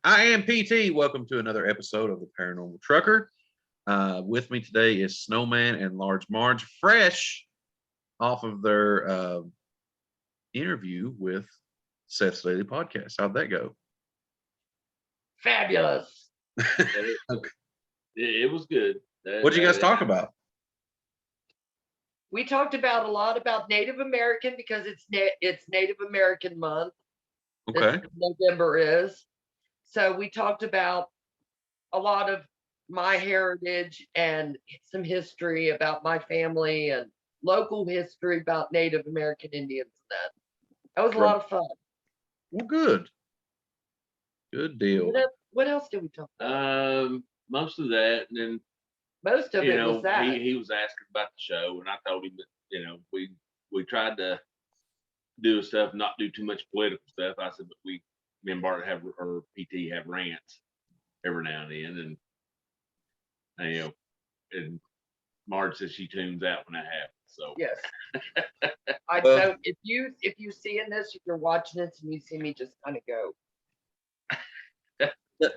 I am PT. Welcome to another episode of the Paranormal Trucker. With me today is Snowman and Large Marge, fresh off of their interview with Seth's Daily Podcast. How'd that go? Fabulous. Okay. It was good. What'd you guys talk about? We talked about a lot about Native American because it's Native American month. Okay. November is. So we talked about a lot of my heritage and some history about my family and local history about Native American Indians. That was a lot of fun. Well, good. Good deal. What else did we talk about? Most of that, and then Most of it was that. he was asking about the show, and I told him that we tried to do stuff, not do too much political stuff. I said, but me and Bart or PT have rants every now and then, and and Marge says she tunes out when that happens. So yes. So if you see in this, if you're watching this and you see me just kind of go.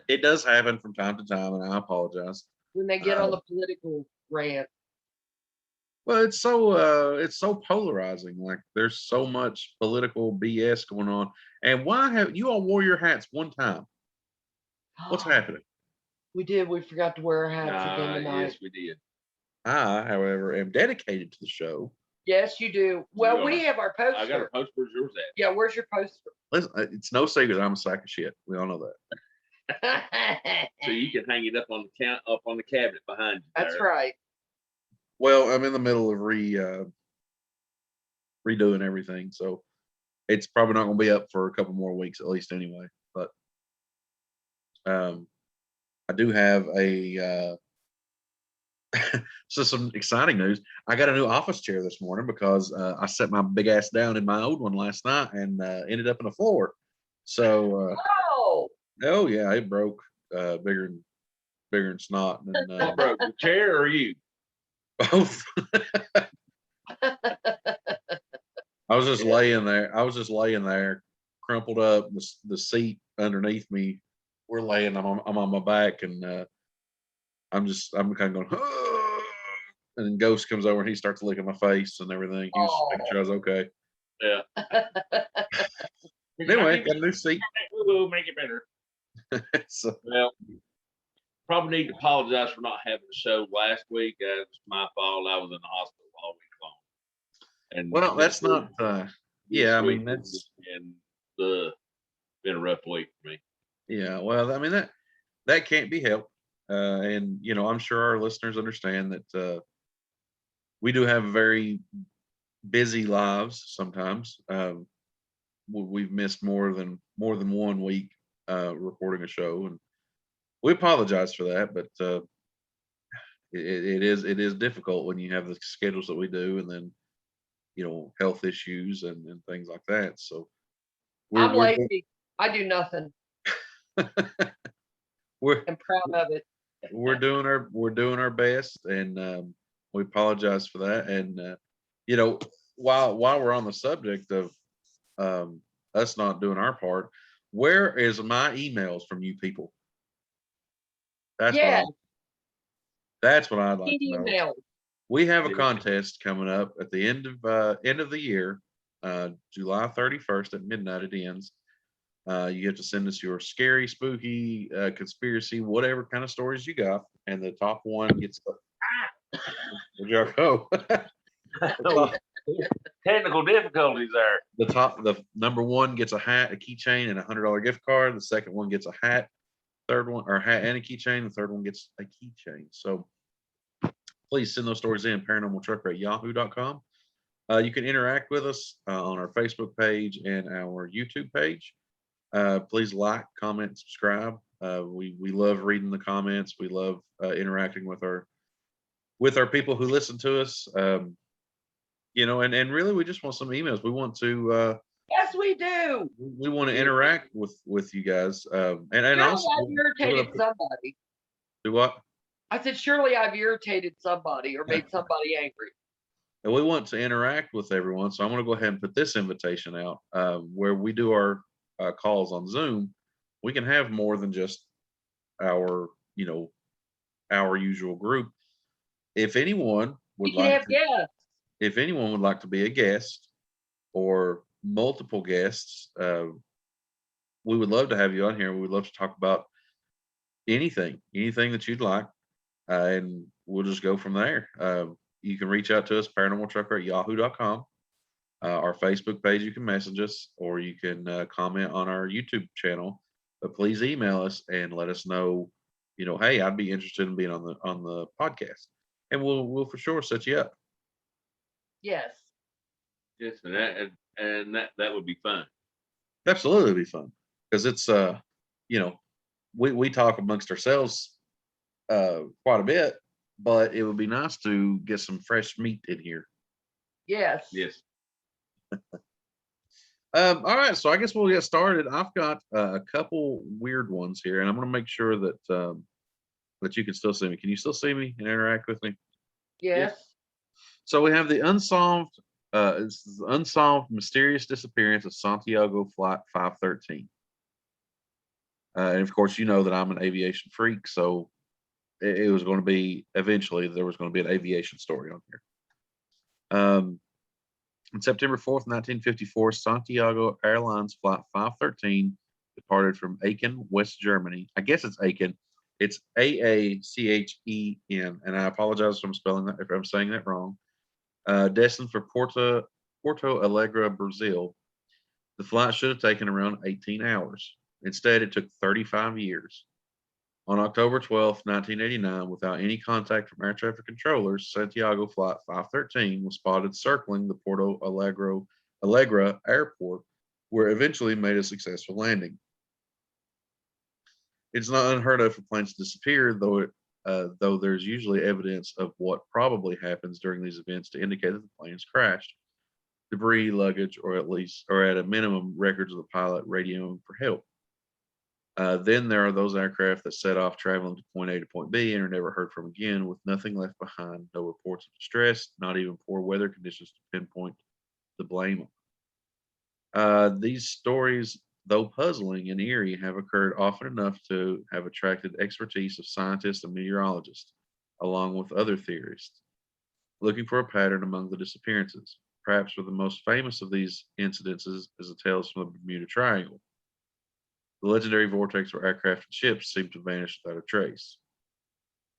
It does happen from time to time, and I apologize. When they get on the political rant. Well, it's so polarizing. Like there's so much political BS going on. And why have you all wore your hats one time? What's happening? We did. We forgot to wear our hats again tonight. Yes, we did. I, however, am dedicated to the show. Yes, you do. Well, we have our poster. I got a poster. Where's yours at? Yeah, where's your poster? Listen, it's no secret I'm a sack of shit. We all know that. So you can hang it up on the cabinet behind you. That's right. Well, I'm in the middle of redoing everything, so it's probably not going to be up for a couple more weeks at least, anyway. But I do have a so some exciting news. I got a new office chair this morning because I set my big ass down in my old one last night and ended up in the floor. So oh yeah, it broke bigger than snot. And what broke, the chair or you? Both. I was just laying there, crumpled up. The seat underneath me. We're laying. I'm on my back, and I'm kind of going. And then Ghost comes over and he starts licking my face and everything. He was making sure I was okay. Yeah. Anyway, got a new seat. We'll make it better. So, well, probably need to apologize for not having a show last week. It was my fault. I was in the hospital all week long. And well, that's not. Yeah, I mean that's been a rough week for me. Yeah, well, I mean that can't be helped, and I'm sure our listeners understand that we do have very busy lives sometimes. We've missed more than 1 week recording a show, and we apologize for that, but it is difficult when you have the schedules that we do, and then health issues and things like that. So I'm lazy. I do nothing. I'm proud of it. we're doing our best, and we apologize for that. And while we're on the subject of us not doing our part, where is my emails from you people? That's what I'd like to know. We have a contest coming up at the end of the year, July 31st at midnight. It ends. You have to send us your scary, spooky, conspiracy, whatever kind of stories you got, and the top one gets. Where'd y'all go? Technical difficulties there. The number one gets a hat, a keychain, and $100 gift card. The second one gets a hat. Third one, or hat and a keychain. The third one gets a keychain. So please send those stories in, paranormaltrucker@yahoo.com. You can interact with us on our Facebook page and our YouTube page. Please like, comment, subscribe. We love reading the comments. We love interacting with our people who listen to us. And really we just want some emails. We want to yes, we do. We want to interact with you guys. And also I've irritated somebody. Do what? I said, surely I've irritated somebody or made somebody angry. And we want to interact with everyone. So I'm going to go ahead and put this invitation out where we do our calls on Zoom, we can have more than just our, our usual group. If anyone We would can like have to, guests. if anyone would like to be a guest or multiple guests, we would love to have you on here. We would love to talk about anything that you'd like, and we'll just go from there. You can reach out to us, paranormaltrucker@yahoo.com. Our Facebook page, you can message us, or you can comment on our YouTube channel. But please email us and let us know, hey, I'd be interested in being on the podcast, and we'll for sure set you up. Yes. Yes, and that would be fun. Absolutely, it'd be fun because it's you know, we talk amongst ourselves quite a bit, but it would be nice to get some fresh meat in here. Yes. Yes. All right, so I guess we'll get started. I've got a couple weird ones here, and I'm going to make sure that that you can still see me. Can you still see me and interact with me? Yes. So we have the unsolved mysterious disappearance of Santiago Flight 513. And of course, you know that I'm an aviation freak, so it was going to be eventually there was going to be an aviation story on here. On September 4th, 1954, Santiago Airlines Flight 513 departed from Aachen, West Germany. I guess it's Aachen. It's Aachen, and I apologize if I'm saying that wrong. Destined for Porto Alegre, Brazil. The flight should have taken around 18 hours. Instead, it took 35 years. On October 12th, 1989, without any contact from air traffic controllers, Santiago Flight 513 was spotted circling the Porto Alegre airport, where it eventually made a successful landing. It's not unheard of for planes to disappear, though there's usually evidence of what probably happens during these events to indicate that the planes crashed. Debris, luggage, or at a minimum, records of the pilot radioing for help. Then there are those aircraft that set off traveling to point A to point B and are never heard from again, with nothing left behind, no reports of distress, not even poor weather conditions to pinpoint the blame. These stories, though puzzling and eerie, have occurred often enough to have attracted expertise of scientists and meteorologists, along with other theorists, looking for a pattern among the disappearances. Perhaps one of the most famous of these incidences is the tales from the Bermuda Triangle. The legendary vortex where aircraft and ships seemed to vanish without a trace.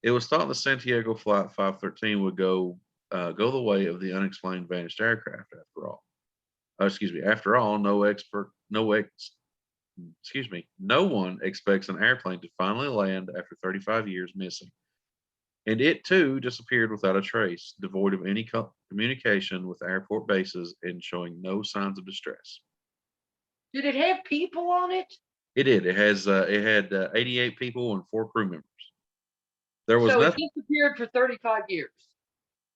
It was thought that Santiago Flight 513 would go the way of the unexplained vanished aircraft. After all, no one expects an airplane to finally land after 35 years missing. And it too disappeared without a trace, devoid of any communication with airport bases and showing no signs of distress. Did it have people on it? It did. It had 88 people and 4 crew members. There was So it nothing. disappeared for 35 years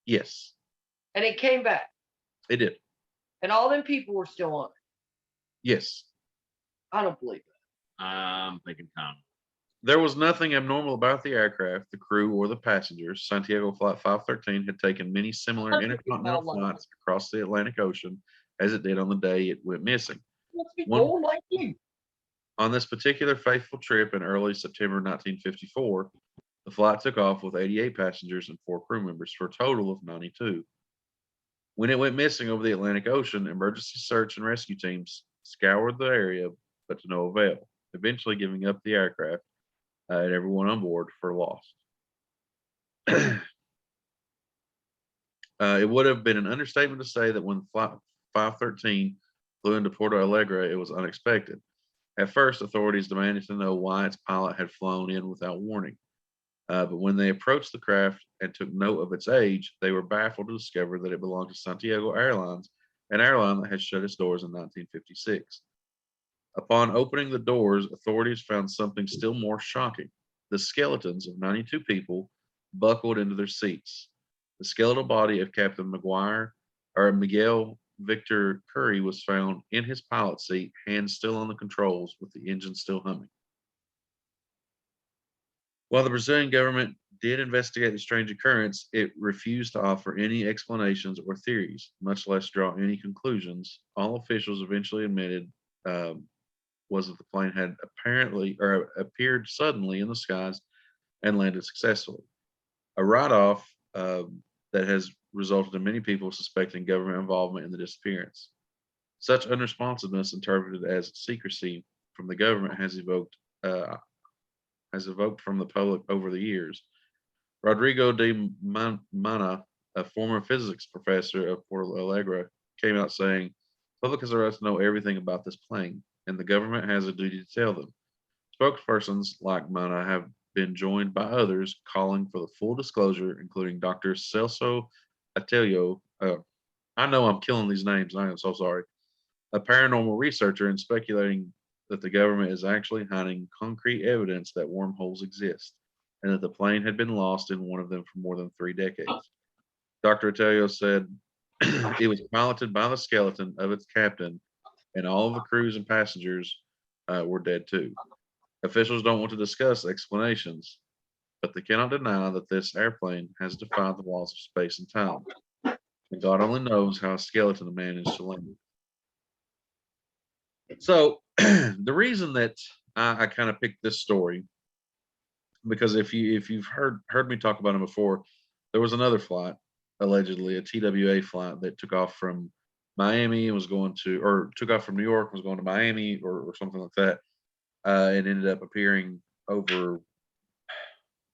Yes, and it came back it did. and all them people were still on it. Yes, I don't believe that. I'm thinking Tom. there was nothing abnormal about the aircraft, the crew, or the passengers. Santiago Flight 513 had taken many similar That's what we intercontinental call flights across the Atlantic Ocean as it did on the day it went missing. Must be One- old like you. On this particular faithful trip in early September 1954, the flight took off with 88 passengers and 4 crew members for a total of 92. When it went missing over the Atlantic Ocean, emergency search and rescue teams scoured the area, but to no avail, eventually giving up the aircraft and everyone on board for lost. It would have been an understatement to say that when Flight 513 flew into Porto Alegre, it was unexpected. At first, authorities demanded to know why its pilot had flown in without warning. But when they approached the craft and took note of its age, they were baffled to discover that it belonged to Santiago Airlines, an airline that had shut its doors in 1956. Upon opening the doors, authorities found something still more shocking: the skeletons of 92 people buckled into their seats. The skeletal body of Captain Miguel Victor Curry was found in his pilot seat, hands still on the controls, with the engine still humming. While the Brazilian government did investigate the strange occurrence, it refused to offer any explanations or theories, much less draw any conclusions. All officials eventually admitted was that the plane had apparently or appeared suddenly in the skies and landed successfully. A write-off that has resulted in many people suspecting government involvement in the disappearance. Such unresponsiveness, interpreted as secrecy from the government, has evoked from the public over the years. Rodrigo de Mana, a former physics professor of Porto Alegre, came out saying, "Public has a right to know everything about this plane, and the government has a duty to tell them." Spokespersons like Mana have been joined by others calling for the full disclosure, including Dr. Celso Atelio. I know I'm killing these names. I am so sorry. A paranormal researcher, and speculating that the government is actually hiding concrete evidence that wormholes exist and that the plane had been lost in one of them for more than 3 decades. Dr. Atelio said it was piloted by the skeleton of its captain, and all of the crews and passengers were dead too. Officials don't want to discuss explanations, but they cannot deny that this airplane has defied the laws of space and time. And God only knows how a skeleton managed to land. So the reason that I kind of picked this story, because if you've heard me talk about it before, there was another flight, allegedly a TWA flight that took off from Miami and was going to, or took off from New York and was going to Miami or something like that, and ended up appearing over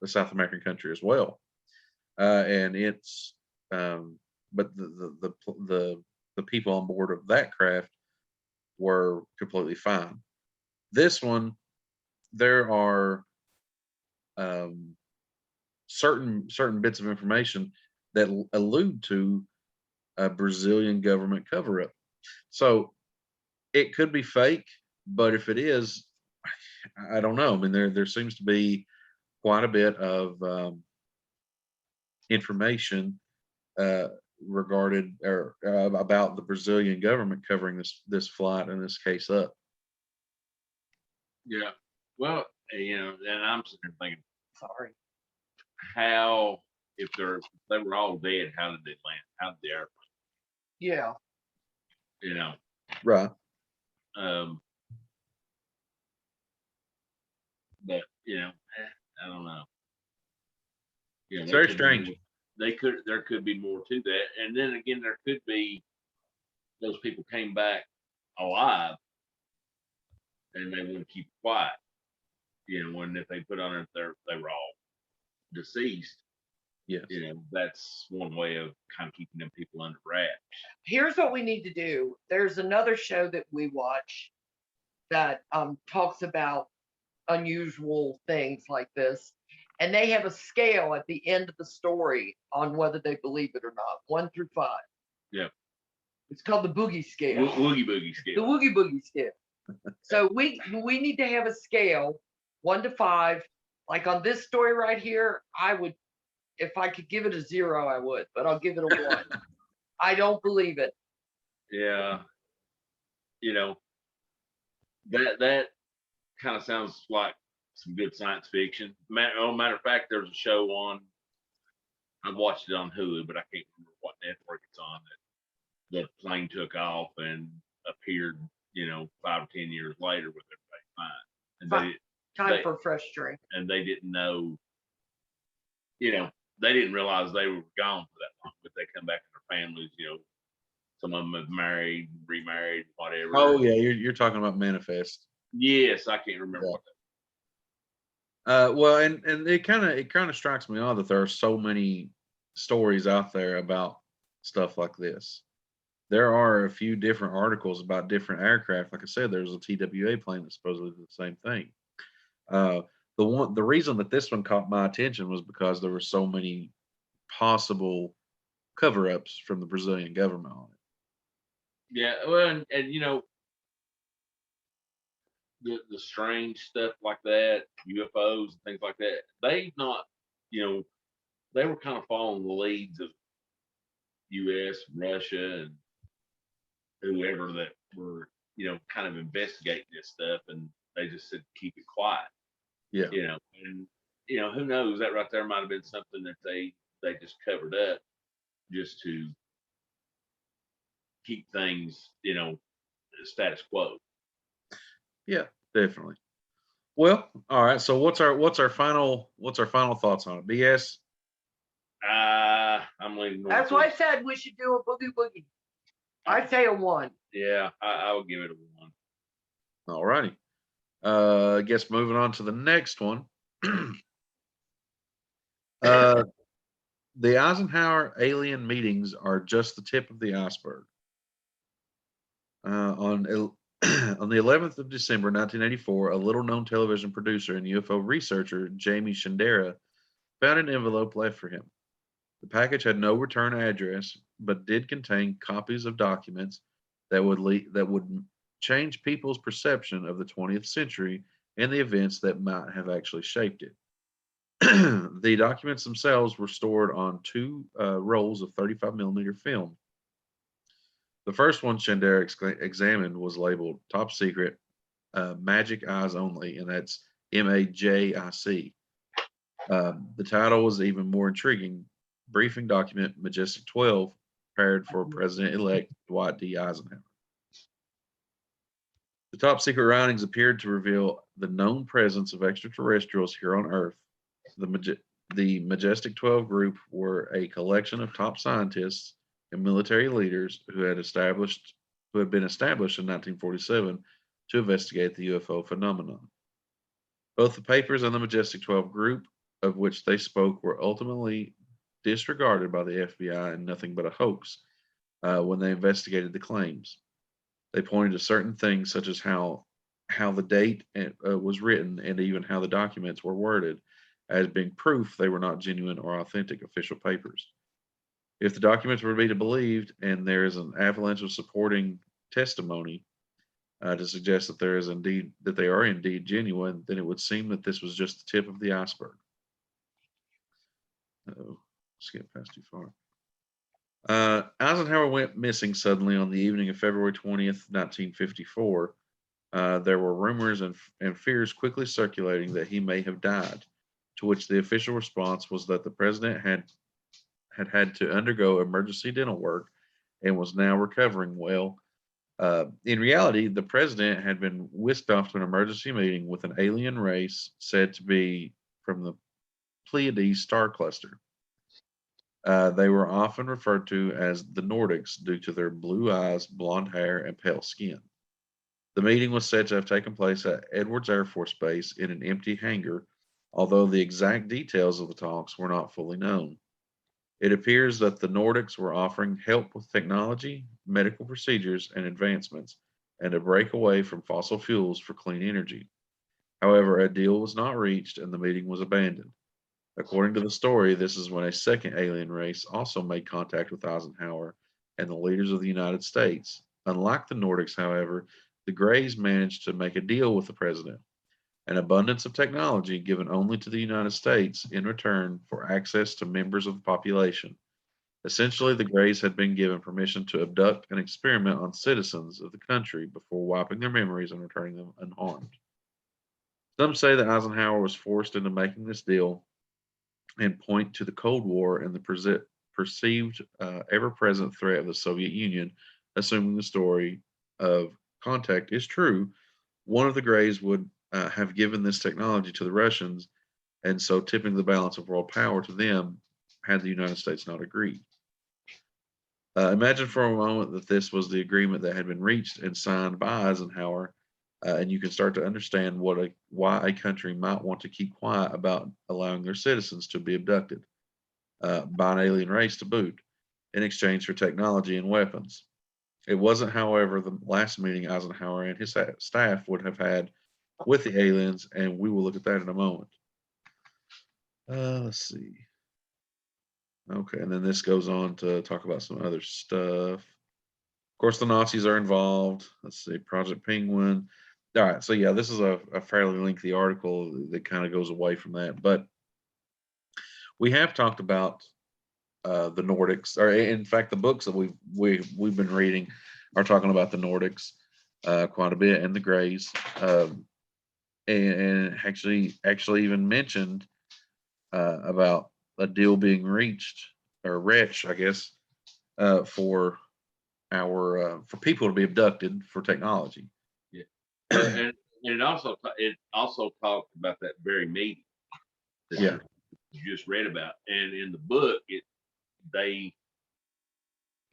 the South American country as well. And it's, but the people on board of that craft were completely fine. This one, there are certain bits of information that allude to a Brazilian government cover up. So it could be fake, but if it is, I don't know. I mean, there seems to be quite a bit of information regarded or about the Brazilian government covering this flight and this case up. Yeah. Well, and I'm sitting there thinking, Sorry. how if they were all dead, how did they land? How did the airplane? Yeah. You know, Right. um, but I don't know. It's there very could be strange. there could be more to that, and then again, there could be those people came back alive, and they want to keep quiet. When if they put on it, they were all deceased. Yes. That's one way of kind of keeping them people under wraps. Here's what we need to do. There's another show that we watch that talks about unusual things like this. And they have a scale at the end of the story on whether they believe it or not, 1 through 5. Yeah. It's called the boogie scale. Woogie boogie The scale. woogie boogie scale. So we need to have a scale 1 to 5. Like on this story right here, I would, if I could give it a 0, I would, but I'll give it a 1. I don't believe it. Yeah. That kind of sounds like some good science fiction. Matter of fact, there's a show on. I watched it on Hulu, but I can't remember what network it's on. That the plane took off and appeared, 5 or 10 years later with everybody fine. And Time for a fresh drink. And they didn't know. They didn't realize they were gone for that long, but they come back to their families. Some of them have married, remarried, whatever. Oh yeah, you're talking about Manifest. Yes, I can't remember what well, and it kind of strikes me odd that there are so many stories out there about stuff like this. There are a few different articles about different aircraft. Like I said, there's a TWA plane that supposedly did the same thing. The reason that this one caught my attention was because there were so many possible cover-ups from the Brazilian government on it. Yeah, well, and the strange stuff like that, UFOs and things like that, they not, they were kind of following the leads of U.S., Russia, and whoever that were, kind of investigating this stuff, and they just said keep it quiet. Yeah. And who knows, that right there might have been something that they just covered up just to keep things, status quo. Yeah, definitely. Well, all right. So what's our final thoughts on it? BS. I'm leaning That's why I said we should do a boogie woogie. I'd say a 1. Yeah, I would give it a 1. All righty. I guess moving on to the next one. uh, the Eisenhower alien meetings are just the tip of the iceberg. On the 11th of December, 1984, a little-known television producer and UFO researcher, Jamie Shandera, found an envelope left for him. The package had no return address, but did contain copies of documents that would change people's perception of the 20th century and the events that might have actually shaped it. The documents themselves were stored on two rolls of 35 millimeter film. The first one Shandera examined was labeled "Top Secret, Magic Eyes Only," and that's MAJIC. The title was even more intriguing: Briefing Document Majestic 12, prepared for President-elect Dwight D. Eisenhower. The top secret writings appeared to reveal the known presence of extraterrestrials here on Earth. The Majestic 12 group were a collection of top scientists and military leaders who had been established in 1947 to investigate the UFO phenomenon. Both the papers and the Majestic 12 group of which they spoke were ultimately disregarded by the FBI and nothing but a hoax when they investigated the claims. They pointed to certain things such as how the date was written and even how the documents were worded as being proof they were not genuine or authentic official papers. If the documents were to be believed, and there is an avalanche of supporting testimony to suggest that they are indeed genuine, then it would seem that this was just the tip of the iceberg. Oh, skip past too far. Eisenhower went missing suddenly on the evening of February 20th, 1954. There were rumors and fears quickly circulating that he may have died, to which the official response was that the president had to undergo emergency dental work and was now recovering well. In reality, the president had been whisked off to an emergency meeting with an alien race said to be from the Pleiades star cluster. They were often referred to as the Nordics due to their blue eyes, blonde hair, and pale skin. The meeting was said to have taken place at Edwards Air Force Base in an empty hangar, although the exact details of the talks were not fully known. It appears that the Nordics were offering help with technology, medical procedures, and advancements, and a break away from fossil fuels for clean energy. However, a deal was not reached and the meeting was abandoned. According to the story, this is when a second alien race also made contact with Eisenhower and the leaders of the United States. Unlike the Nordics, however, the Greys managed to make a deal with the president: an abundance of technology given only to the United States in return for access to members of the population. Essentially, the Greys had been given permission to abduct and experiment on citizens of the country before wiping their memories and returning them unharmed. Some say that Eisenhower was forced into making this deal and point to the Cold War and the perceived ever present threat of the Soviet Union. Assuming the story of contact is true, one of the Greys would have given this technology to the Russians, and so tipping the balance of world power to them had the United States not agreed. Imagine for a moment that this was the agreement that had been reached and signed by Eisenhower, and you can start to understand why a country might want to keep quiet about allowing their citizens to be abducted by an alien race to boot, in exchange for technology and weapons. It wasn't, however, the last meeting Eisenhower and his staff would have had with the aliens, and we will look at that in a moment. Let's see. Okay, and then this goes on to talk about some other stuff. Of course, the Nazis are involved. Let's see, Project Penguin. All right, so yeah, this is a fairly lengthy article that kind of goes away from that, but we have talked about the Nordics, or in fact, the books that we've been reading are talking about the Nordics quite a bit and the Greys, and actually even mentioned about a deal being reached or retched, I guess, for for people to be abducted for technology. Yeah. And And it also talked about that very meeting that Yeah. you just read about. And in the book, they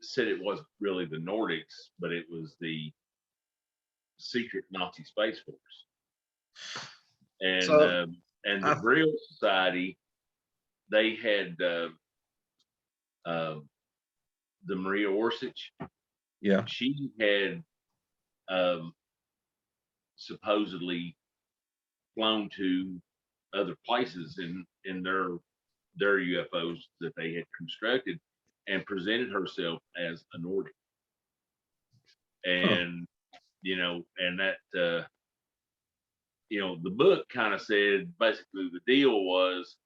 said it wasn't really the Nordics, but it was the secret Nazi Space Force. And So, and the I- Brill Society, they had the Maria Orsich. yeah. She had supposedly flown to other places in their UFOs that they had constructed and presented herself as a Nordic. And and that the book kind of said basically the deal was,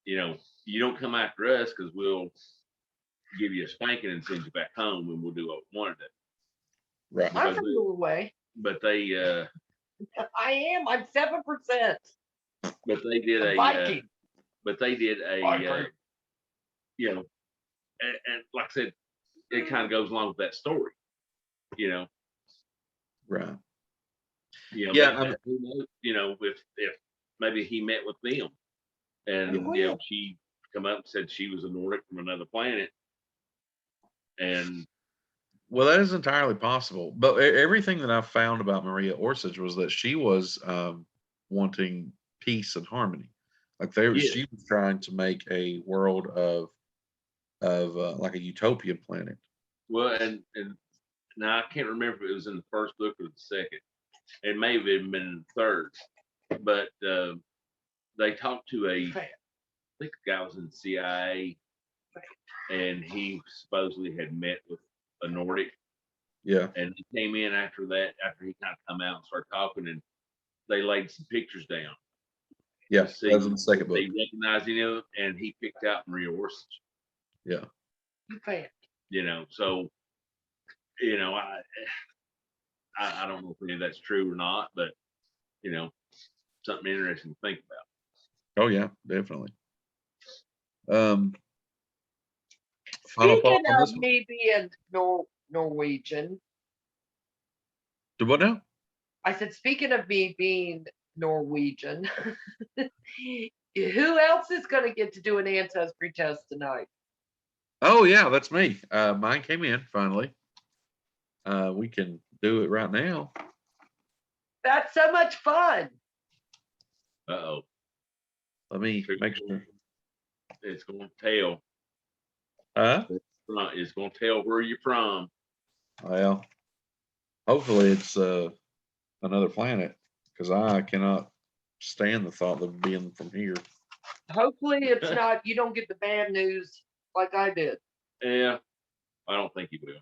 you don't come after us because we'll give you a spanking and send you back home and we'll do what we want to do. Right. I'm from Norway. But they I am. I'm 7%. but they did a Viking. but they did Viking. and like I said, it kind of goes along with that story, Right. Yeah, I mean- who knows, if maybe he met with them and Yeah. she come up and said she was a Nordic from another planet, and Well, that is entirely possible. But everything that I found about Maria Orsich was that she was wanting peace and harmony. Like Yeah. she was trying to make a world of like a utopian planet. well, and now I can't remember if it was in the first book or the second. It may have even been in the third, but they talked to I think the guy was in the CIA, and he supposedly had met with a Nordic, Yeah. and he came in after that, after he kind of come out and started talking, and they laid some pictures down. Yeah. to see That was in the second book. they recognized him, and he picked out Maria Orsich. Yeah. Fan. So I don't know if any of that's true or not, but something interesting to think about. Oh yeah, definitely. Final thought Speaking on of this one. me being Norwegian, Do what now? I said, speaking of me being Norwegian, who else is going to get to do an ancestry test tonight? Oh yeah, that's me. Mine came in finally. We can do it right now. That's so much fun. Uh-oh. Let me make sure. It's going to tell. Huh? It's going to tell where you're from. Well, hopefully it's another planet because I cannot stand the thought of being from here. Hopefully it's not, you don't get the bad news like I did. Yeah, I don't think you will.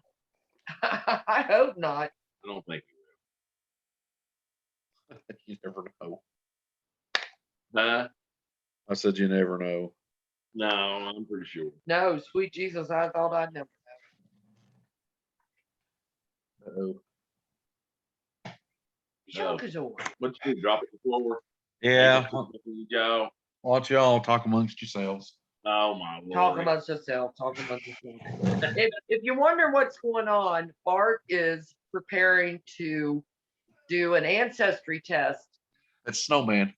I hope not. I don't think you You never know. will. Huh? I said you never know. No, I'm pretty sure. No, sweet Jesus, I thought I'd never Uh-oh. know. Junk is over. What you do? Drop it to the floor? Yeah. Y'all. Watch y'all talk amongst yourselves. Oh my Talk lord. amongst yourself. Talk amongst yourself. If you're wondering what's going on, Bart is preparing to do an ancestry test. It's Snowman.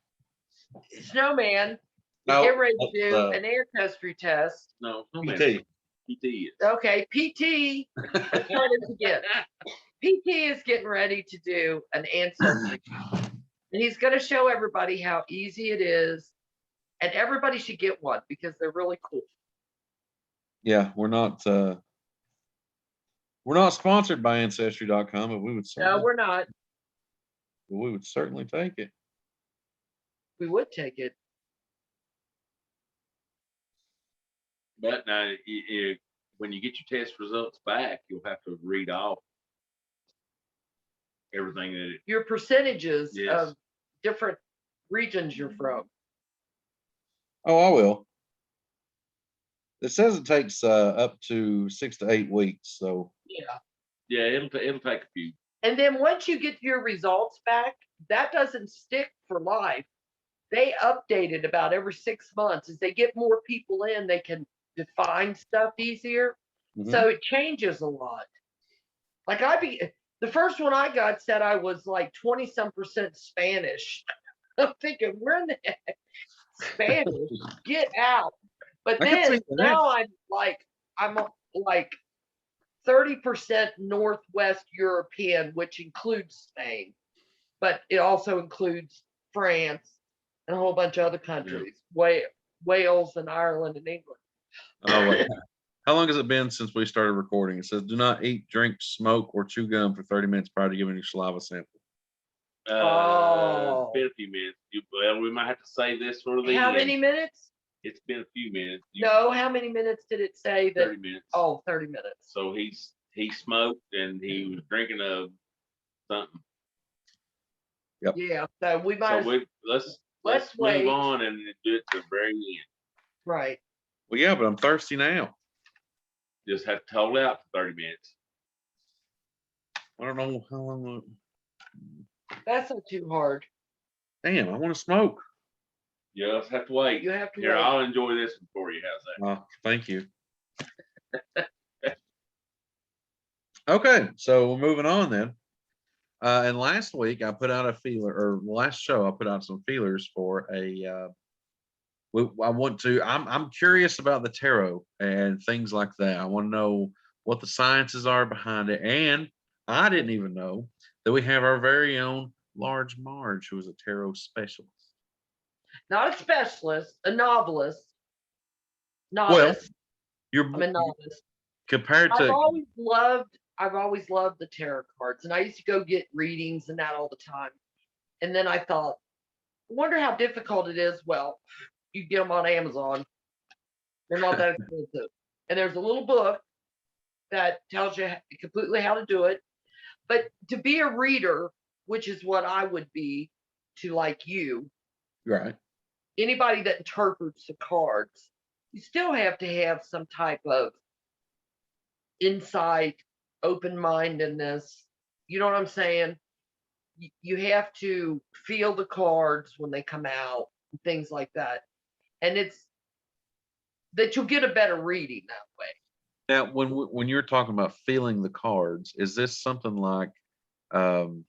Snowman, No, get ready to that's, do an ancestry test. No, PT. PT is. Okay, PT. Let's try this again. PT is getting ready to do an ancestry test. And he's going to show everybody how easy it is. And everybody should get one because they're really cool. Yeah, we're not sponsored by Ancestry.com, but No, we're not. we would certainly take it. We would take it. But now, when you get your test results back, you'll have to read off everything that it. Your percentages Yes. of different regions you're from. Oh, I will. It says it takes up to 6 to 8 weeks. So Yeah. Yeah, it'll take a few. And then once you get your results back, that doesn't stick for life. They update it about every 6 months. As they get more people in, they can define stuff easier. Mhm. So it changes a lot. Like the The first one I got said I was like 20-some% Spanish. I'm thinking, where in the heck? Spanish, get out. But I can see then that. now I'm like 30% Northwest European, which includes Spain, but it also includes France and a whole bunch of other countries, Wales and Ireland and England. Oh, wait. How long has it been since we started recording? It says, do not eat, drink, smoke, or chew gum for 30 minutes prior to giving your saliva sample. Oh. It's been a few minutes. Well, we might have to say this for the How end. many minutes? It's been a few minutes. No, how many minutes did it say that? 30 minutes. Oh, 30 minutes. So he smoked and he was drinking something. Yeah, so we might. So let's wait. move on and do it to the very end. Right. Well, yeah, but I'm thirsty now. Just have to hold out for 30 minutes. I don't know how long. That's not too hard. Damn, I want to smoke. You just have to wait. You have to Here, wait. I'll enjoy this one for you. How's that? Thank you. Okay, so we're moving on then. And last week I put out a feeler, or last show I put out some feelers for a. I'm curious about the tarot and things like that. I want to know what the sciences are behind it, and I didn't even know that we have our very own Large Marge, who is a tarot specialist. Not a specialist, a novelist. Well, Novice. you're I'm a novice. compared I've to always loved the tarot cards, and I used to go get readings and that all the time. And then I thought, I wonder how difficult it is. Well, you get them on Amazon. They're not that expensive. And there's a little book that tells you completely how to do it. But to be a reader, which is what I would be to like you, right. anybody that interprets the cards, you still have to have some type of insight, open-mindedness. You know what I'm saying? You have to feel the cards when they come out, and things like that. And it's that you'll get a better reading that way. Now, when you're talking about feeling the cards, is this something like kind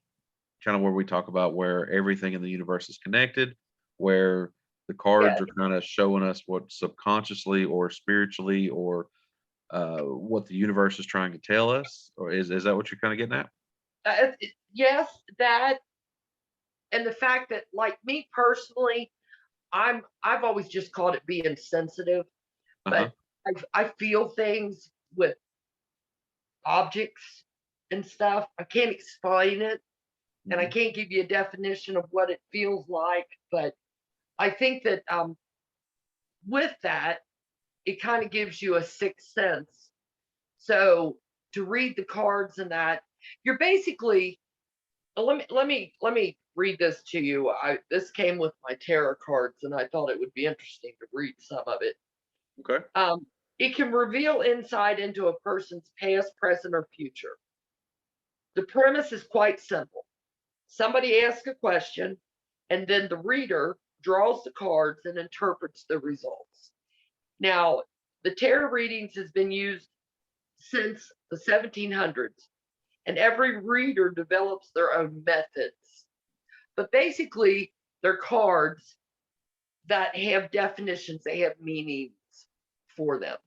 of where we talk about where everything in the universe is connected, where the cards are kind of showing us what subconsciously or spiritually or what the universe is trying to tell us? Or is that what you're kind of getting at? Yes, that, and the fact that, like me personally, I've always just called it being sensitive, but I feel things with objects and stuff. I can't explain it, and I can't give you a definition of what it feels like, but I think that with that, it kind of gives you a sixth sense. So to read the cards and that, you're basically, let me read this to you. This came with my tarot cards, and I thought it would be interesting to read some of it. Okay. It can reveal insight into a person's past, present, or future. The premise is quite simple. Somebody asks a question, and then the reader draws the cards and interprets the results. Now, the tarot readings has been used since the 1700s, and every reader develops their own methods. But basically, they're cards that have definitions, they have meanings for them.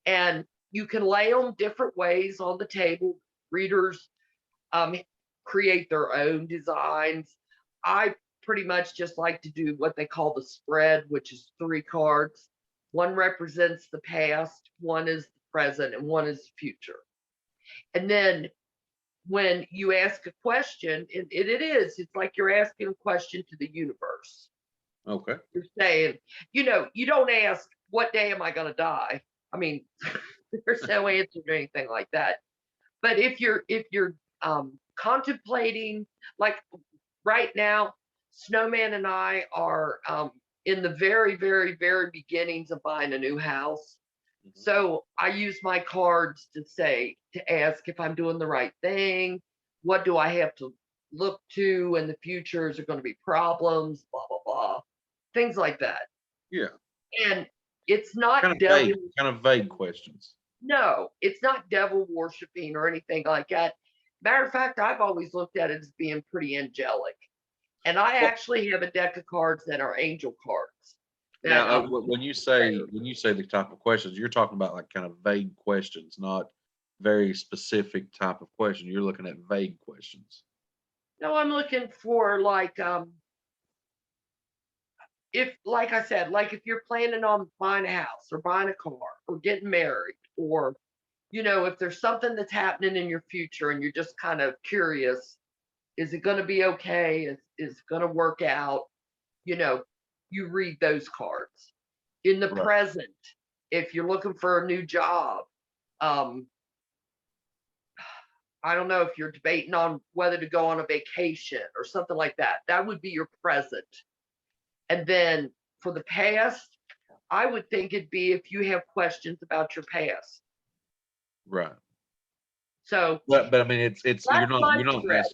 And you can lay them different ways on the table. Readers create their own designs. I pretty much just like to do what they call the spread, which is 3 cards. One represents the past, one is the present, and one is the future. And then when you ask a question, it's like you're asking a question to the universe. Okay. You're saying, you don't ask, what day am I going to die? I mean, there's no answer to anything like that. But if you're contemplating, like right now, Snowman and I are in the very, very, very beginnings of buying a new house. So I use my cards to ask if I'm doing the right thing. What do I have to look to in the future? Is there going to be problems? Blah, blah, blah. Things like that. Yeah. And it's not Kind of vague questions. No, it's not devil worshiping or anything like that. Matter of fact, I've always looked at it as being pretty angelic. And I Well, actually have a deck of cards that are angel cards. That now, when you say the type of questions, you're talking about like kind of vague questions, not very specific type of question. You're looking at vague questions. no, I'm looking for like if like I said, like if you're planning on buying a house or buying a car or getting married, or if there's something that's happening in your future and you're just kind of curious, is it going to be okay? Is it going to work out? You know, you read those cards. In the Right. present, if you're looking for a new job, um, I don't know if you're debating on whether to go on a vacation or something like that. That would be your present. And then for the past, I would think it'd be if you have questions about your past. Right. So But I mean, it's that's my spread.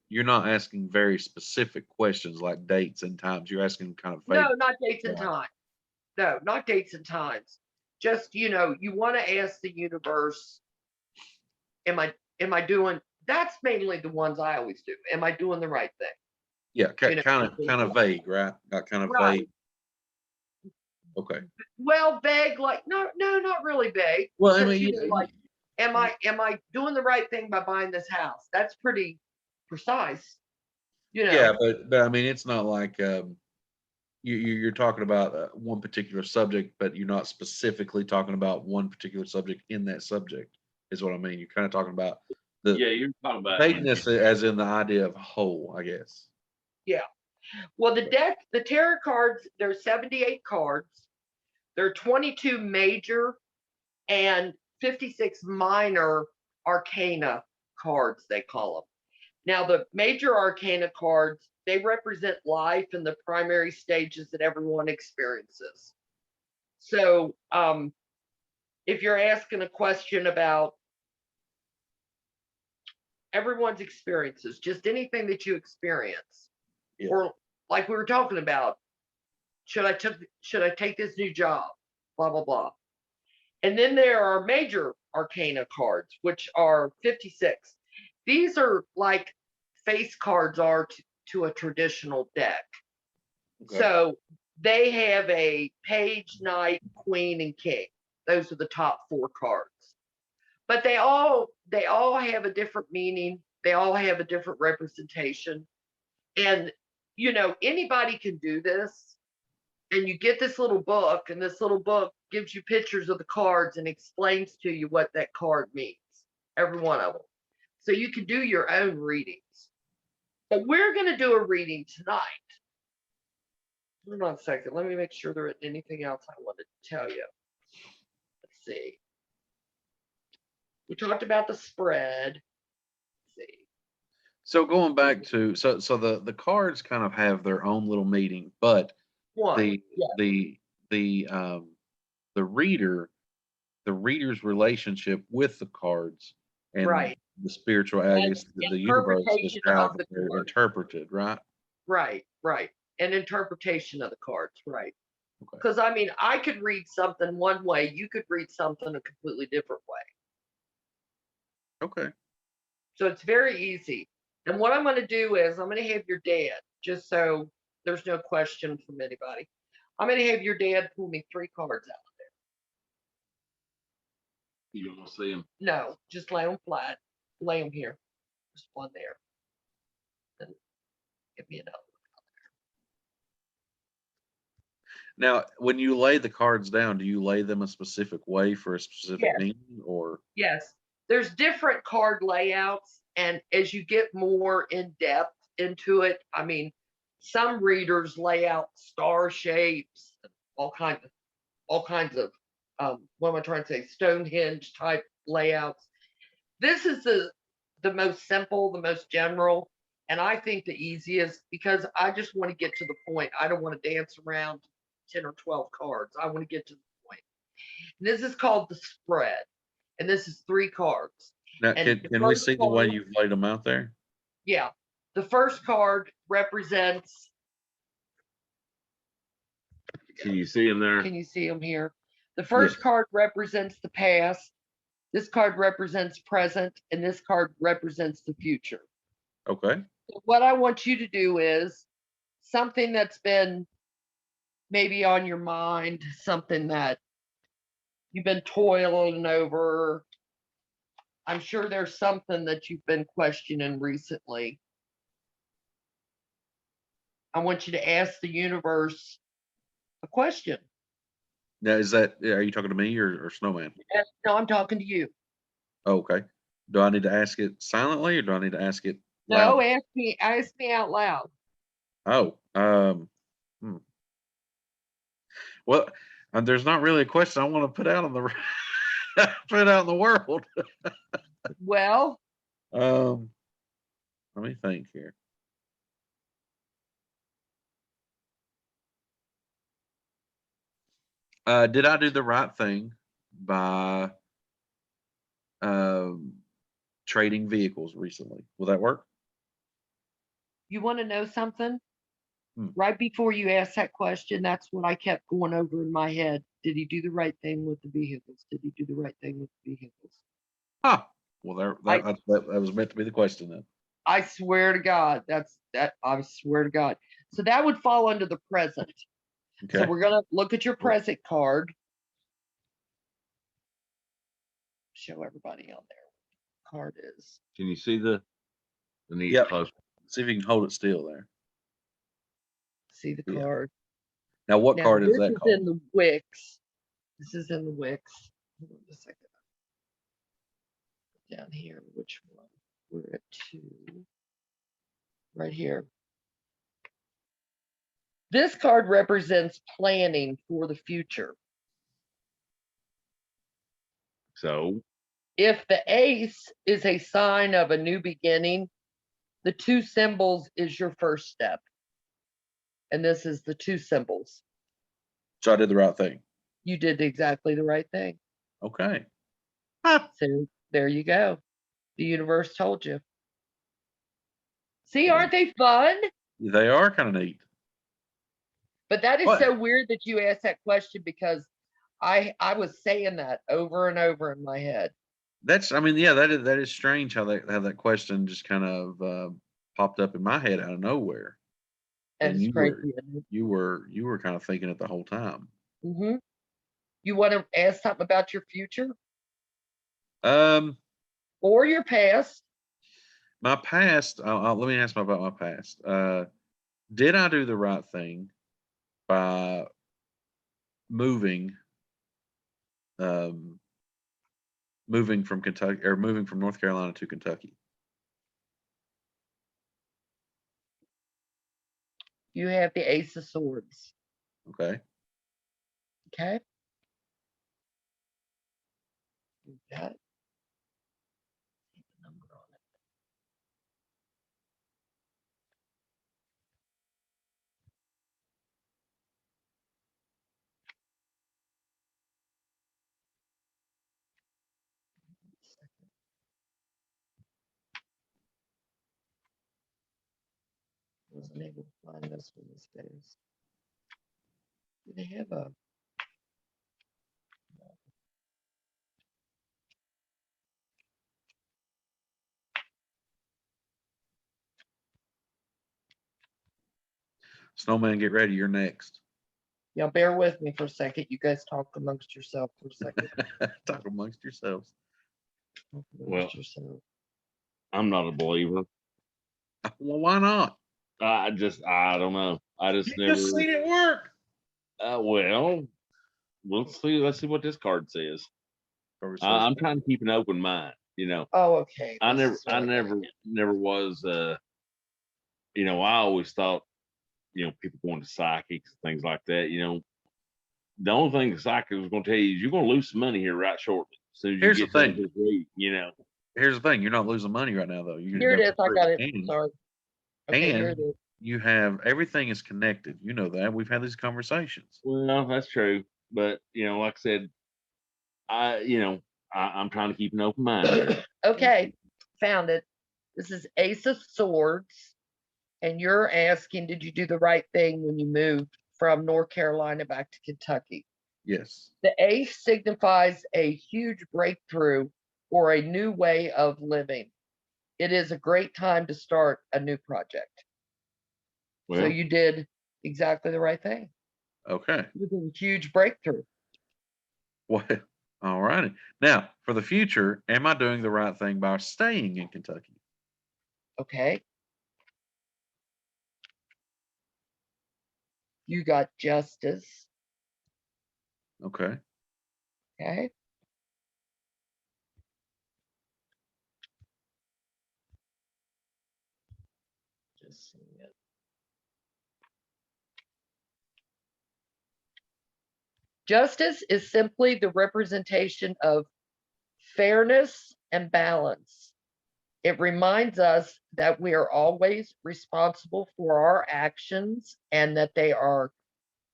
you're not asking very specific questions like dates and times. You're asking kind of No, vague. not dates and Right. times. No, not dates and times. Just, you want to ask the universe, am I doing, that's mainly the ones I always do. Am I doing the right thing? Yeah, You know, kind of vague, right? Got kind of right. vague. Okay. Well, vague, like no, not really vague, Well, I because mean, like, am I doing the right thing by buying this house? That's pretty precise, you yeah, know. but I mean, it's not like you're talking about one particular subject, but you're not specifically talking about one particular subject in that subject. Is what I mean. You're kind of talking about the Yeah, you're talking about vagueness as in the idea of whole, I guess. Yeah. Well, the tarot cards, there's 78 cards. There are 22 major and 56 minor arcana cards, they call them. Now, the major arcana cards, they represent life and the primary stages that everyone experiences. So, if you're asking a question about everyone's experiences, just anything that you experience, Yeah. or like we were talking about, should I take this new job? Blah blah blah. And then there are major arcana cards, which are 56. These are like face cards are to a traditional deck. Okay. So they have a page, knight, queen, and king. Those are the top four cards. But they all have a different meaning. They all have a different representation. And anybody can do this. And you get this little book, and this little book gives you pictures of the cards and explains to you what that card means, every one of them. So you can do your own readings. But we're going to do a reading tonight. Hold on a second. Let me make sure there isn't anything else I wanted to tell you. Let's see. We talked about the spread. Let's see. So going back to so the cards kind of have their own little meaning, but One. the Yeah. the reader's relationship with the cards and Right. the spiritual, I And guess, the universe is interpretation how of the they're cards. interpreted, right? Right. And interpretation of the cards. Right. Okay. Because I mean, I could read something one way, you could read something a completely different way. Okay. So it's very easy. And what I'm going to do is I'm going to have your dad, just so there's no question from anybody. I'm going to have your dad pull me 3 cards out. you don't want to see them. No, just lay them flat. Lay them here. Just one there. And give me another. Now, when you lay the cards down, do you lay them a specific way for a specific Yes. meaning, or? Yes. There's different card layouts. And as you get more in depth into it, I mean, some readers lay out star shapes, all kinds of what am I trying to say, Stonehenge type layouts. This is the most simple, the most general, and I think the easiest, because I just want to get to the point. I don't want to dance around 10 or 12 cards. I want to get to the point. And this is called the spread, and this is 3 cards. Now, And the can we first see the way card, you've laid them out there? yeah, the first card represents. Can you see them there? Can you see them here? The first card represents the past. This card represents present, and this card represents the future. Okay. So what I want you to do is something that's been maybe on your mind, something that you've been toiling over. I'm sure there's something that you've been questioning recently. I want you to ask the universe a question. Now, are you talking to me or Snowman? No, I'm talking to you. Oh, okay. Do I need to ask it silently or do I need to ask it No, loud? ask me out loud. Oh, well, there's not really a question I want to put out on the put out in the world. Well, Let me think here. Did I do the right thing by trading vehicles recently? Will that work? you want to know something? Hmm. Right before you asked that question, that's what I kept going over in my head. Did he do the right thing with the vehicles? Did he do the right thing with the vehicles? Huh. Well, that was meant to be the question then. I swear to God, I swear to God. So that would fall under the present. Okay. So we're gonna look at your present card. Show everybody on there what the card is. Can you see the neat Yep. close? See if you can hold it still there. See the Yeah. card. Now, what Now, card is this that is called? in the Wix. This is in the Wix. Hold on a second. Down here, which one? We're at 2. Right here. This card represents planning for the future. So If the ace is a sign of a new beginning, the 2 symbols is your first step. And this is the 2 symbols. So I did the right thing. You did exactly the right thing. Okay. Huh. So there you go. The universe told you. See, aren't they fun? They are kind of neat. But that is What? so weird that you asked that question because I was saying that over and over in my head. I mean, yeah, that is strange how that question just kind of popped up in my head out of nowhere. And it's you crazy. were kind of thinking it the whole time. Mm-hmm. You want to ask something about your future Um, or your past? my past. Let me ask about my past. Did I do the right thing by moving, moving from Kentucky or moving from North Carolina to Kentucky? You have the Ace of Swords. Okay. Okay. You got it. Number on it. Wasn't able to find this one these days. Do they have a? Snowman, get ready. You're next. Yeah, bear with me for a second. You guys talk amongst yourself for a second. Talk amongst yourselves. Well, I'm not a believer. Well, why not? I don't know. I just You never. just seen it work. Well, let's see. Let's see what this card says. I'm trying to keep an open mind. Oh, okay. I never was. I always thought, people going to psychics and things like that. The only thing the psychic was going to tell you is you're going to lose some money here right shortly. As soon as Here's you the get done thing. with this week, Here's the thing. You're not losing money right now, though. Here it is. I got it. Sorry. Okay, here And it is. you have everything is connected. You know that. We've had these conversations. Well, that's true. But, like I said, I'm trying to keep an open mind here. Okay, found it. This is Ace of Swords. And you're asking, did you do the right thing when you moved from North Carolina back to Kentucky? Yes. The ace signifies a huge breakthrough or a new way of living. It is a great time to start a new project. So Well, you did exactly the right thing. Okay. You did a huge breakthrough. What? All righty. Now, for the future, am I doing the right thing by staying in Kentucky? Okay. You got justice. Okay. Okay. Just seeing it. Justice is simply the representation of fairness and balance. It reminds us that we are always responsible for our actions and that they are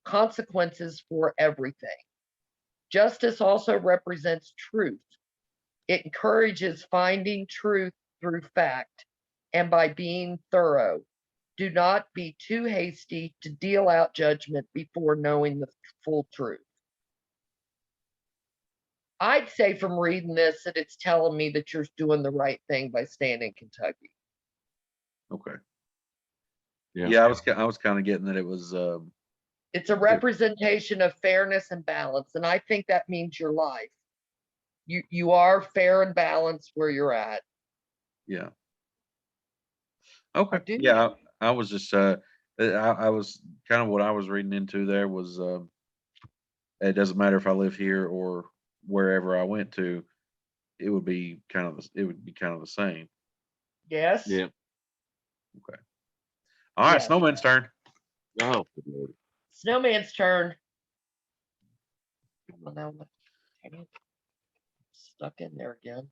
consequences for everything. Justice also represents truth. It encourages finding truth through fact and by being thorough. Do not be too hasty to deal out judgment before knowing the full truth. I'd say from reading this that it's telling me that you're doing the right thing by staying in Kentucky. Okay. Yeah. Yeah, I was kind of getting that it was It's a representation of fairness and balance, and I think that means your life. You are fair and balanced where you're at. yeah. Okay. do. Yeah, I was just I was kind of what I was reading into there was it doesn't matter if I live here or wherever I went to, it would be kind of it would be kind of the same. Yes. Yeah. Okay. All right, Yes. Snowman's turn. Oh, good Lord. Snowman's turn. Oh, no, dang it. Stuck in there again.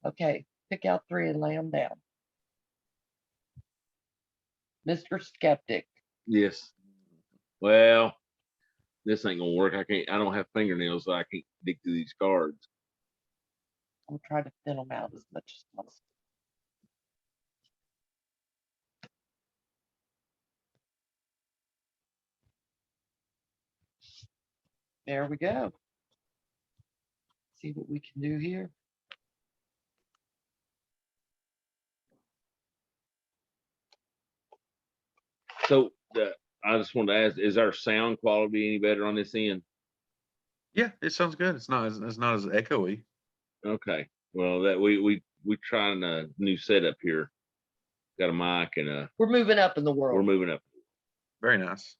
Okay, pick out 3 and lay them down. Mr. Skeptic. Yes. Well, this ain't gonna work. I don't have fingernails, so I can't dig through these cards. I'm trying to thin them out as much as possible. There we go. See what we can do here. So I just wanted to ask, is our sound quality any better on this end? Yeah, it sounds good. It's not as echoey. Okay. Well, that we trying a new setup here. Got a mic and We're moving up in the world. we're moving up. Very nice.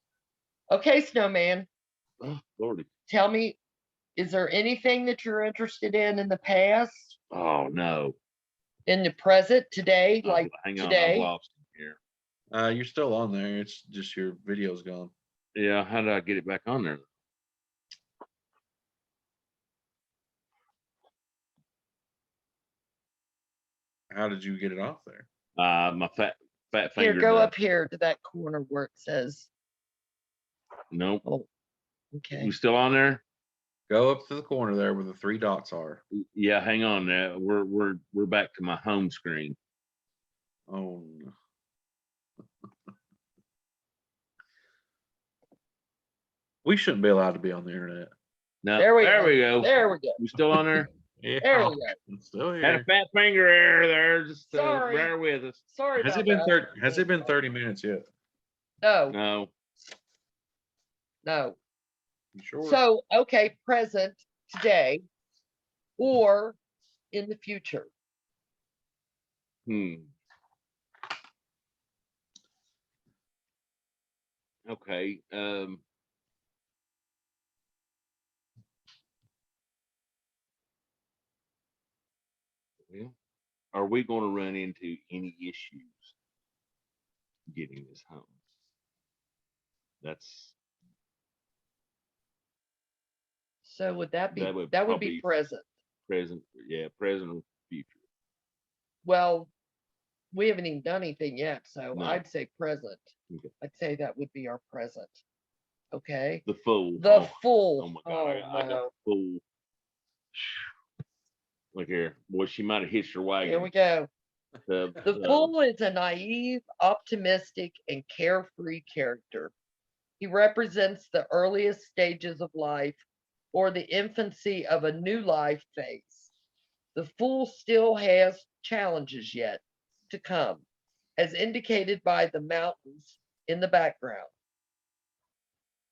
Okay, Snowman, Oh, Lordy. tell me, is there anything that you're interested in the past, Oh no. in the present, today, like Hang on, I've today? lost him here. You're still on there. It's just your video's gone. Yeah, how did I get it back on there? How did you get it off there? My fat Here, finger. go up here to that corner where it says, Nope. oh, okay. We still on there? Go up to the corner there where the 3 dots are. Yeah, hang on now. We're back to my home screen. Oh no. We shouldn't be allowed to be on the internet. No, There we go. There we go. We still on there? Yeah, There we go. it's still Had a here. fat finger error there. Just Sorry. bear with us. Sorry Has about it been that. 30? Has it been 30 minutes yet? No, No. no. You sure? So, okay, present, today, or in the future. Okay. Well, are we going to run into any issues getting this home? That's So would that be That would be probably- present? present. Yeah, present or future. Well, we haven't even done anything yet, so No. I'd say present. Okay. I'd say that would be our present. Okay. The full. The oh, full. oh my God. I got the full. Look here. Boy, she might have hitched her wagon. Here we go. The Fool is a naive, optimistic, and carefree character. He represents the earliest stages of life or the infancy of a new life phase. The Fool still has challenges yet to come, as indicated by the mountains in the background.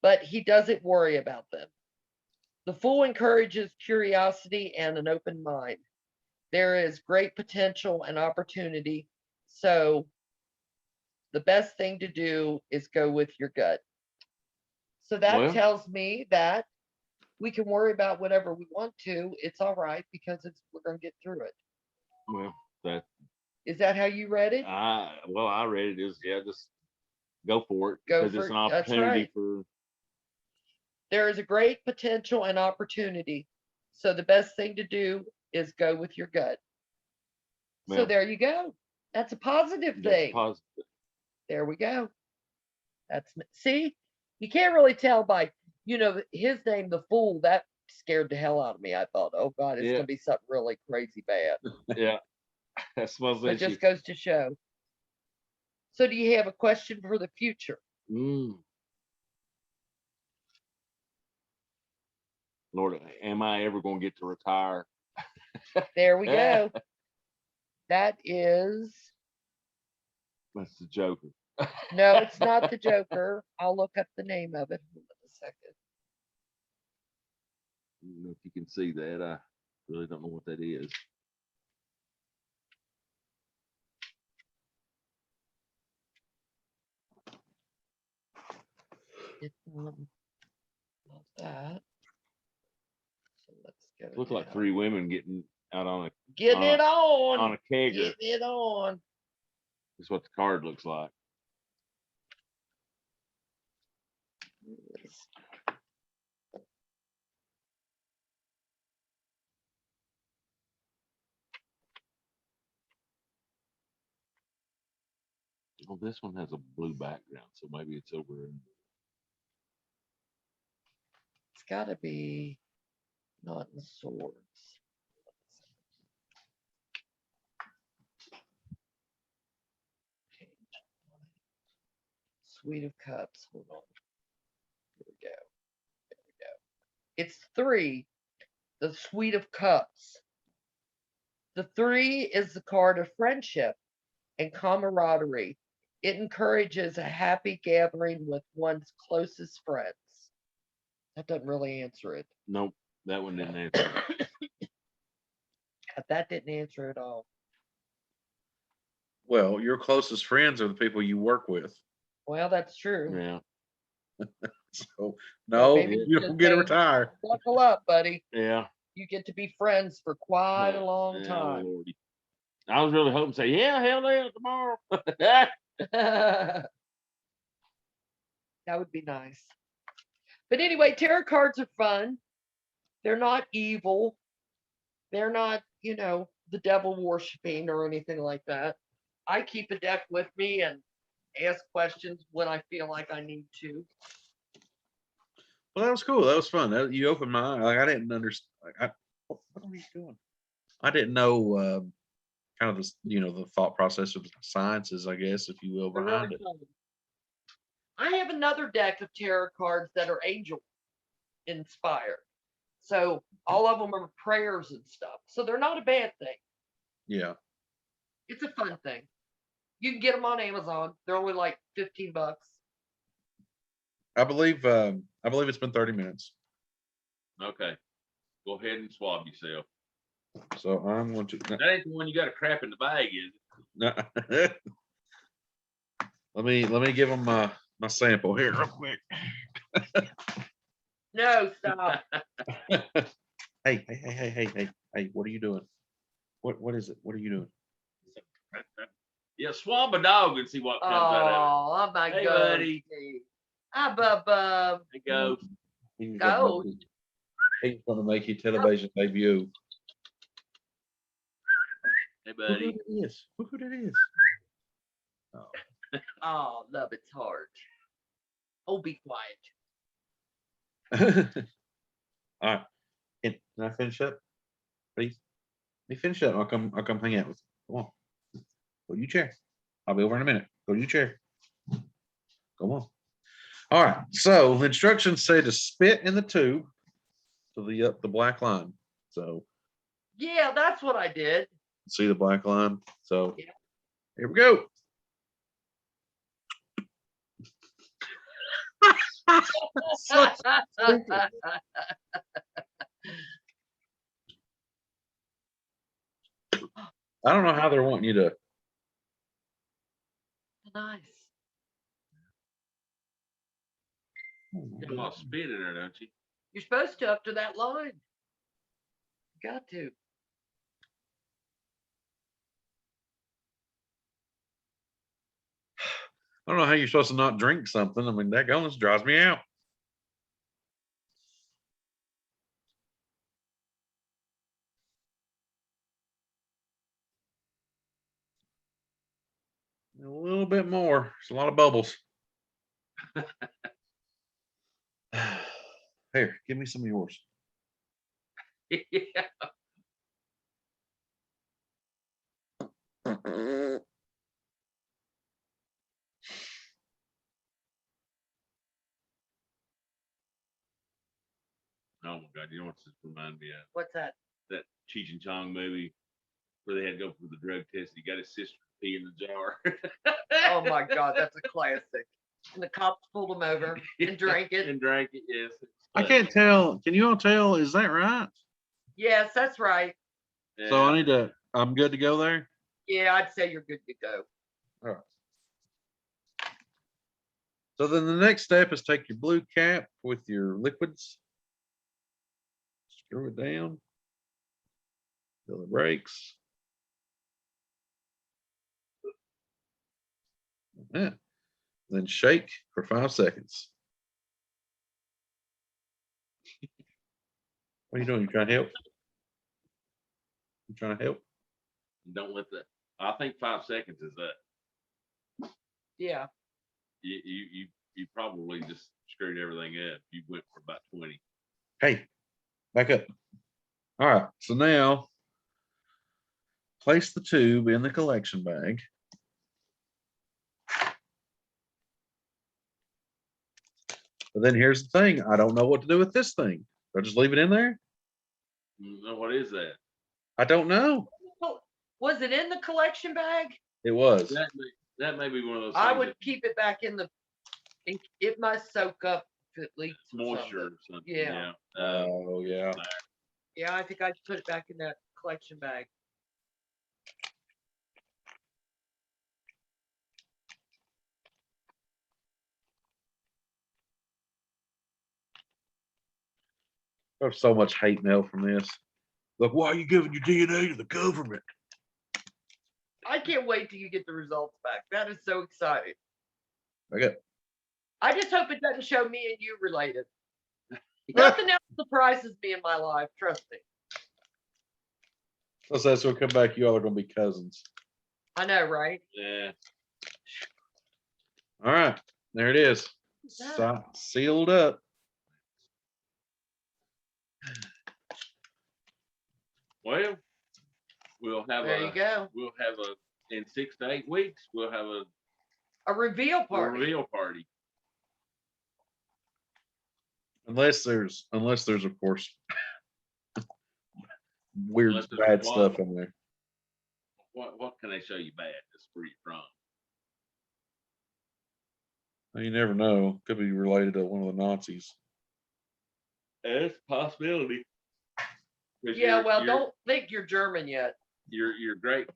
But he doesn't worry about them. The Fool encourages curiosity and an open mind. There is great potential and opportunity. So the best thing to do is go with your gut. So that Well- tells me that we can worry about whatever we want to. It's all right because we're going to get through it. Well, that Is that how you read it? I read it as just go for it Go because for it's an it. That's opportunity right. for. There is a great potential and opportunity. So the best thing to do is go with your gut. So Well, there you go. That's a positive that's thing. positive. There we go. See, you can't really tell by his name, the Fool. That scared the hell out of me. I thought, oh God, it's Yeah. gonna be something really crazy bad. Yeah, that's my But issue. just goes to show. So, do you have a question for the future? Lord, am I ever going to get to retire? There we go. That is That's the Joker. no, it's not the Joker. I'll look up the name of it. Hold on a second. I don't know if you can see that. I really don't know what that is. It's not that. So let's go. Looks like down. 3 women getting out on Getting it on on. a kegger. Getting it on. That's what the card looks like. Well, this one has a blue background, so maybe it's over in. It's got to be not in swords. Suite of Cups. Hold on. Here we go. There we go. It's 3. The Suite of Cups. The 3 is the card of friendship and camaraderie. It encourages a happy gathering with one's closest friends. That doesn't really answer it. Nope, that one didn't answer. That didn't answer at all. Well, your closest friends are the people you work with. Well, that's true. Yeah, So no, maybe you don't get to say- retire. Buckle up, buddy. yeah. You get to be friends for quite a long Yeah, time. Lordy. I was really hoping to say, yeah, hell yeah, tomorrow. That would be nice. But anyway, tarot cards are fun. They're not evil. They're not, the devil worshiping or anything like that. I keep a deck with me and ask questions when I feel like I need to. Well, that was cool. That was fun. You opened my eye. Like I didn't understand. What are you doing? I didn't know kind of the thought process of sciences, I guess, if you will, They're behind really it. fun. I have another deck of tarot cards that are angel inspired. So all of them are prayers and stuff. So they're not a bad thing. Yeah. It's a fun thing. You can get them on Amazon. They're only like $15. I believe it's been 30 minutes. Okay, go ahead and swab yourself. So I'm going to That ain't the one you got a crap in the bag, is it? let me give them my sample here real quick. No, stop. Hey, what are you doing? What is it? What are you doing? Yeah, swab a dog and see what comes out Oh my Hey, God. buddy. Hi, Bubba. of it. There you go. He's Go. gonna make your television debut. Hey, Look buddy. who it is. Look who it is. Oh. Oh, love its heart. Oh, be quiet. All right. Can I finish up, please? Let me finish up. I'll come hang out with you. Come on. Go to your chair. I'll be over in a minute. Go to your chair. Come on. All right. So the instructions say to spit in the tube to the black line. So Yeah, that's what I did. See the black line? So Yeah. here we go. Such stupid. I don't know how they're wanting you to. Nice. Get a lot of spit in there, don't you? You're supposed to after that line. Got to. I don't know how you're supposed to not drink something. I mean, that illness drives me out. A little bit more. It's a lot of bubbles. Here, give me some of yours. Yeah. Oh my God, you know what this remind me of? What's that? That Cheech and Chong movie where they had to go for the drug test. He got his sister to pee in the jar. Oh my God, that's a classic. And the cops pulled him over and drank it. And drank it, yes. I can't tell. Can you all tell? Is that right? Yes, that's right. So I Yeah. need to. I'm good to go there. Yeah, I'd say you're good to go. All right. So then the next step is take your blue cap with your liquids, screw it down, fill the brakes. Yeah. Then shake for 5 seconds. What are you doing? You trying to help? You trying to help? Don't let that. I think 5 seconds is up. Yeah. You probably just screwed everything up. You went for about 20. Hey, back up. All right. So now place the tube in the collection bag. But then here's the thing. I don't know what to do with this thing. Do I just leave it in there? No, what is that? I don't know. Oh, was it in the collection bag? It was. That may be one of those. I things would that- keep it back in the. It must soak up if it leaks. or moisture something. or something. Yeah. Oh, yeah. Yeah, I think I'd put it back in that collection bag. There's so much hate mail from this. Look, why are you giving your DNA to the government? I can't wait till you get the results back. That is so exciting. Okay. I just hope it doesn't show me and you related. Nothing else surprises me in my life. Trust me. So that's when we come back. You all are going to be cousins. I know, right? Yeah. All right. There it is. Sealed up. Well, we'll have There you go. We'll have in 6 to 8 weeks. We'll have A reveal a party. reveal party. Unless there's of course weird Unless there's bad a stuff in there. What can they show you bad that's where you're from? Well, you never know. Could be related to one of the Nazis. It's a possibility. 'Cause Yeah, well, your- don't think you're German yet. Your great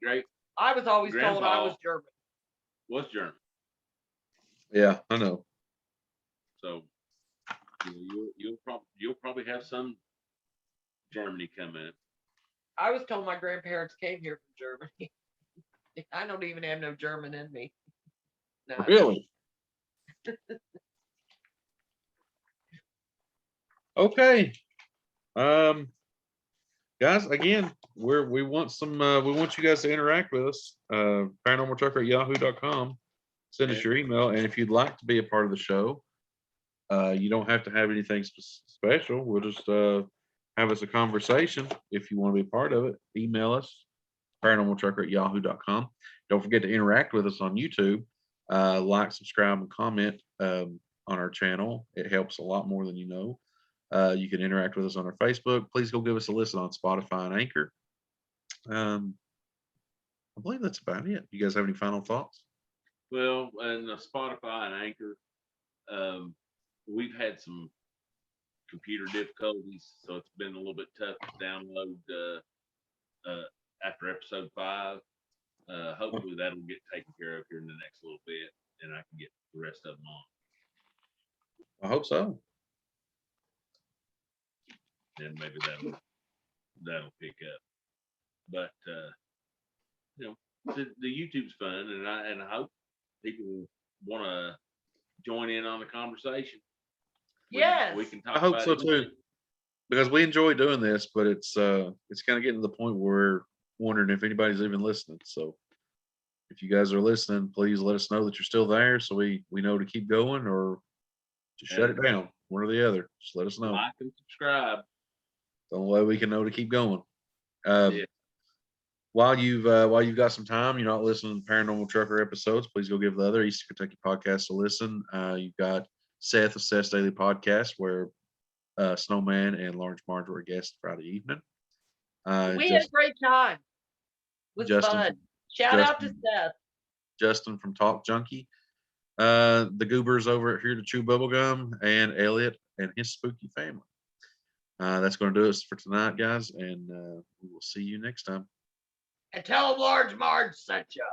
I was always told I Grandpa. was German. was German, Yeah, I know. so you'll probably have some Germany come in. I was told my grandparents came here from Germany. I don't even have no German in me. No. Really? Okay. Guys, again, we want you guys to interact with us. Paranormaltrucker@yahoo.com. Send us Okay. your email, and if you'd like to be a part of the show, you don't have to have anything special. We'll just have us a conversation. If you want to be a part of it, email us paranormaltrucker@yahoo.com. Don't forget to interact with us on YouTube. Like, subscribe, and comment on our channel. It helps a lot more than you know. You can interact with us on our Facebook. Please go give us a listen on Spotify and Anchor. I believe that's about it. You guys have any final thoughts? Well, and Spotify and Anchor, we've had some computer difficulties, so it's been a little bit tough to download after episode 5. Hopefully that'll get taken care of here in the next little bit, and I can get the rest of them on. I hope so. And maybe that'll pick up. But the YouTube's fun, and I hope people want to join in on the conversation. Yes. We can talk I hope about so anything. too, because we enjoy doing this, but it's kind of getting to the point where we're wondering if anybody's even listening. So if you guys are listening, please let us know that you're still there, so we know to keep going or just shut it down, one or the other. Just let us know. Like and subscribe. The only way we can know to keep going. Yeah. While you've got some time, you're not listening to Paranormal Trucker episodes, please go give the other Eastern Kentucky podcasts a listen. You've got Seth of Seth's Daily Podcast, where Snowman and Large Marge were guests Friday evening. We had a great time. It was fun. Shout out to Seth. Justin from Talk Junkie. The Goobers over Here to Chew Bubblegum, and Elliot and his spooky family. That's going to do us for tonight, guys, and we will see you next time. And tell them Large Marge sent you.